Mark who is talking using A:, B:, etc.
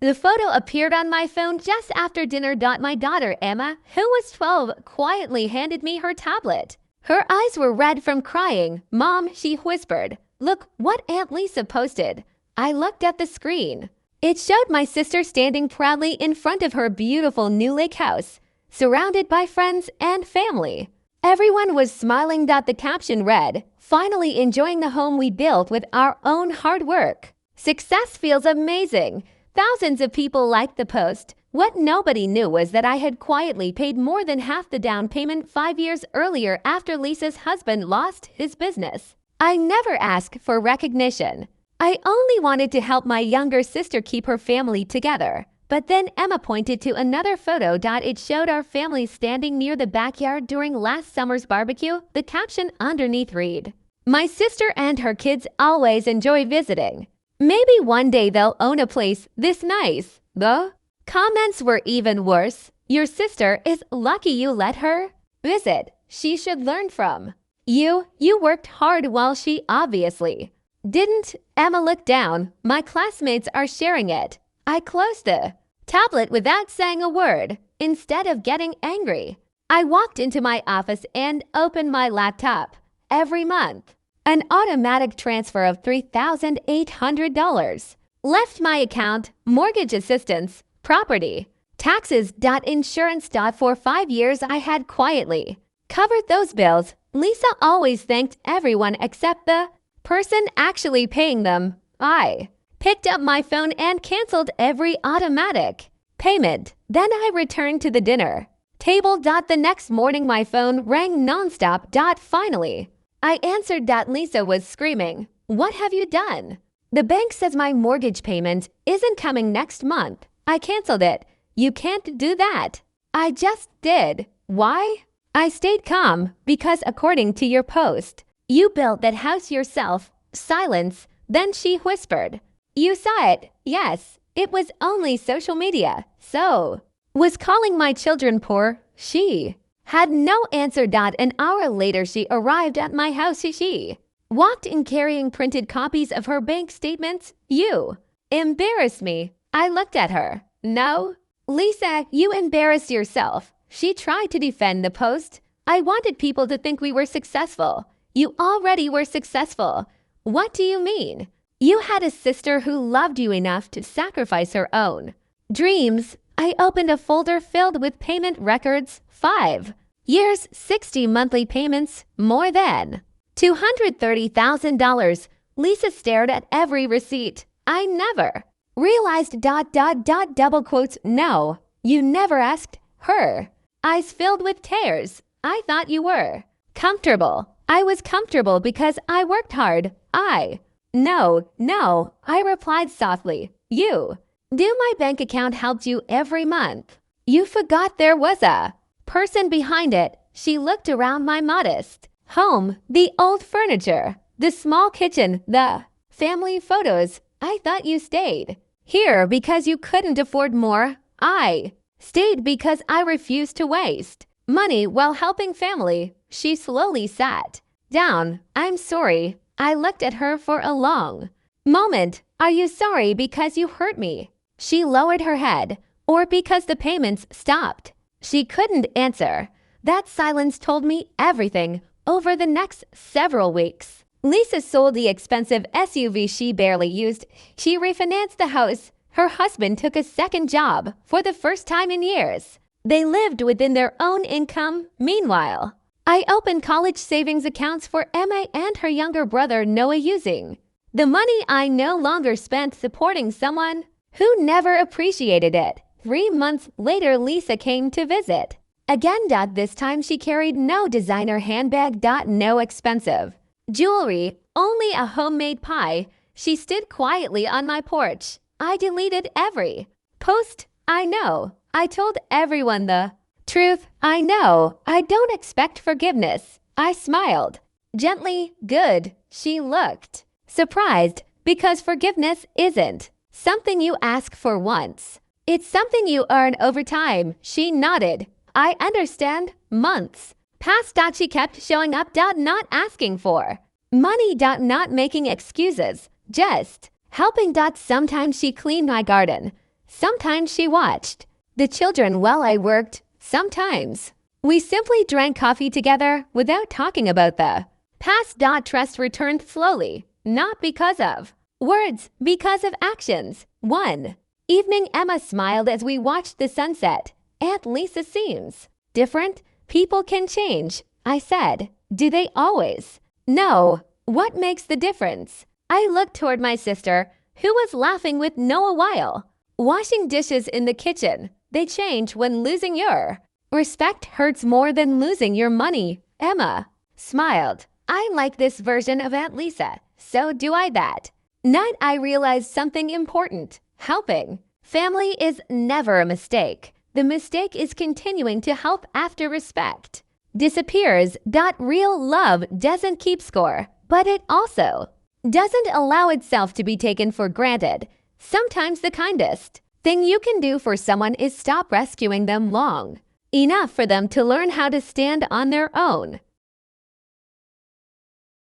A: The photo appeared on my phone just after dinner. My daughter Emma, who was 12, quietly handed me her tablet. Her eyes were red from crying. "Mom," she whispered, "look what Aunt Lisa posted." I looked at the screen. It showed my sister standing proudly in front of her beautiful new lake house, surrounded by friends and family. Everyone was smiling. The caption read, "Finally enjoying the home we built with our own hard work. Success feels amazing." Thousands of people liked the post. What nobody knew was that I had quietly paid more than half the down payment 5 years earlier after Lisa's husband lost his business. I never asked for recognition. I only wanted to help my younger sister keep her family together. But then Emma pointed to another photo. It showed our family standing near the backyard during last summer's barbecue. The caption underneath read, "My sister and her kids always enjoy visiting. Maybe one day they'll own a place this nice." The comments were even worse. "Your sister is lucky you let her visit. She should learn from you. You worked hard while she obviously didn't." Emma looked down. "My classmates are sharing it." I closed the tablet without saying a word. Instead of getting angry, I walked into my office and opened my laptop. Every month, an automatic transfer of $3,800 left my account. Mortgage assistance, property, taxes, insurance. For 5 years I had quietly covered those bills. Lisa always thanked everyone except the person actually paying them. I picked up my phone and canceled every automatic payment. Then I returned to the dinner table. The next morning my phone rang nonstop. Finally, I answered. Lisa was screaming, "What have you done?" "The bank says my mortgage payment isn't coming next month. I canceled it." "You can't do that." "I just did." "Why?" I stayed calm. "Because according to your post, you built that house yourself." Silence. Then she whispered, "You saw it." "Yes, it was only social media." "So, was calling my children poor?" She had no answer. An hour later she arrived at my house. She walked in carrying printed copies of her bank statements. "You embarrassed me." I looked at her. "No, Lisa, you embarrassed yourself." She tried to defend the post. "I wanted people to think we were successful." "You already were successful." "What do you mean?" "You had a sister who loved you enough to sacrifice her own dreams." I opened a folder filled with payment records. 5 years, 60 monthly payments, more than $230,000. Lisa stared at every receipt. "I never realized ... double quotes. "No, you never asked her." Eyes filled with tears. "I thought you were comfortable." "I was comfortable because I worked hard." No, I replied softly. "You do. My bank account helped you every month. You forgot there was a person behind it." She looked around my modest home. The old furniture, the small kitchen, the family photos. "I thought you stayed here because you couldn't afford more." "I stayed because I refused to waste money while helping family." She slowly sat down. "I'm sorry." I looked at her for a long moment. "Are you sorry because you hurt me?" She lowered her head. "Or because the payments stopped?" She couldn't answer. That silence told me everything. Over the next several weeks, Lisa sold the expensive SUV she barely used. She refinanced the house. Her husband took a second job for the first time in years. They lived within their own income. Meanwhile, I opened college savings accounts for Emma and her younger brother Noah, using the money I no longer spent supporting someone who never appreciated it. 3 months later, Lisa came to visit. Again. This time she carried no designer handbag. No expensive jewelry, only a homemade pie. She stood quietly on my porch. I deleted every post. I know. I told everyone the truth. I know. I don't expect forgiveness. I smiled gently. "Good." She looked surprised, because forgiveness isn't something you ask for once. It's something you earn over time. She nodded. "I understand." Months passed. She kept showing up. Not asking for money. Not making excuses. Just helping. Sometimes she cleaned my garden. Sometimes she watched the children while I worked. Sometimes we simply drank coffee together without talking about the past. Trust returned slowly, not because of words, because of actions. 1 evening, Emma smiled as we watched the sunset. Aunt Lisa seems different. People can change, I said. Do they always? No. What makes the difference? I looked toward my sister, who was laughing with Noah while washing dishes in the kitchen. They change when losing your respect hurts more than losing your money. Emma smiled. I like this version of Aunt Lisa. So do I. That night I realized something important. Helping family is never a mistake. The mistake is continuing to help after respect disappears. Real love doesn't keep score, but it also doesn't allow itself to be taken for granted. Sometimes the kindest thing you can do for someone is stop rescuing them long enough for them to learn how to stand on their own.